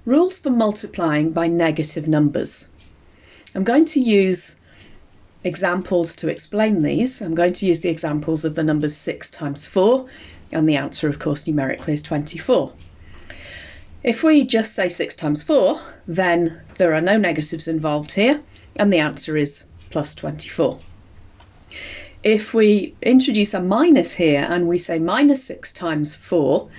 Rules for multiplying by negative numbers. I'm going to use examples to explain these. I'm going to use the examples of the numbers 6 times 4, and the answer, of course, numerically is 24. If we just say 6 times 4, then there are no negatives involved here, and the answer is plus 24. If we introduce a minus here and we say minus 6 times 4,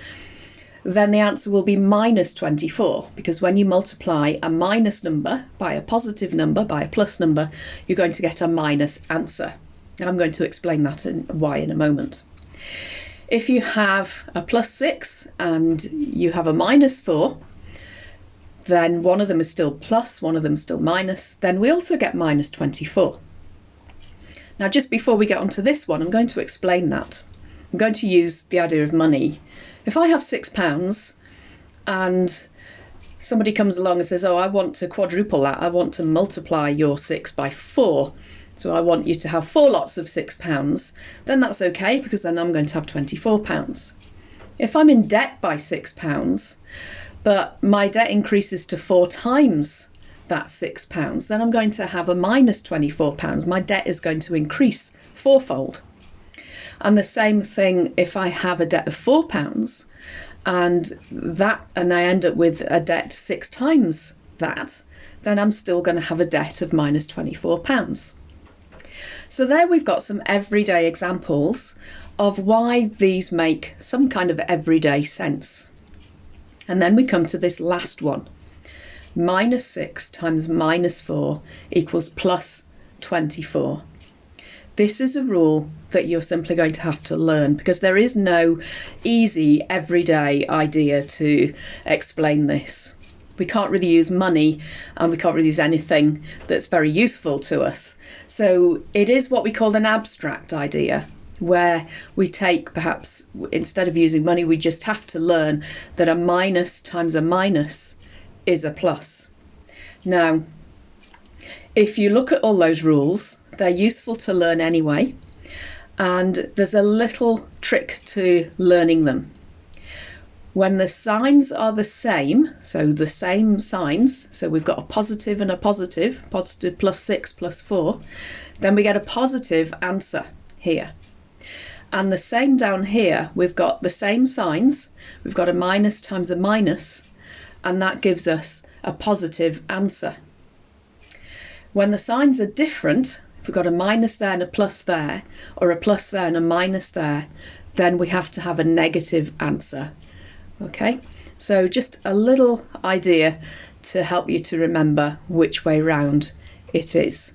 then the answer will be minus 24, because when you multiply a minus number by a positive number, by a plus number, you're going to get a minus answer. And I'm going to explain that and why in a moment. If you have a plus 6 and you have a minus 4, then one of them is still plus, one of them is still minus, then we also get minus 24. Now, just before we get onto this one, I'm going to explain that. I'm going to use the idea of money. If I have £6 and somebody comes along and says, oh, I want to quadruple that, I want to multiply your 6 by 4, so I want you to have 4 lots of £6, then that's okay, because then I'm going to have £24. If I'm in debt by £6, but my debt increases to 4 times that £6, then I'm going to have a minus £24. My debt is going to increase fourfold. And the same thing if I have a debt of £4 and I end up with a debt 6 times that, then I'm still going to have a debt of minus £24. So there we've got some everyday examples of why these make some kind of everyday sense. And then we come to this last one. Minus 6 times minus 4 equals plus 24. This is a rule that you're simply going to have to learn, because there is no easy everyday idea to explain this. We can't really use money, and we can't really use anything that's very useful to us. So it is what we call an abstract idea, where we take, perhaps instead of using money, we just have to learn that a minus times a minus is a plus. Now, if you look at all those rules, they're useful to learn anyway, and there's a little trick to learning them. When the signs are the same, so the same signs, so we've got a positive and a positive plus 6 plus 4, then we get a positive answer here. And the same down here, we've got the same signs, we've got a minus times a minus, and that gives us a positive answer. When the signs are different, if we've got a minus there and a plus there, or a plus there and a minus there, then we have to have a negative answer. Okay, so just a little idea to help you to remember which way round it is.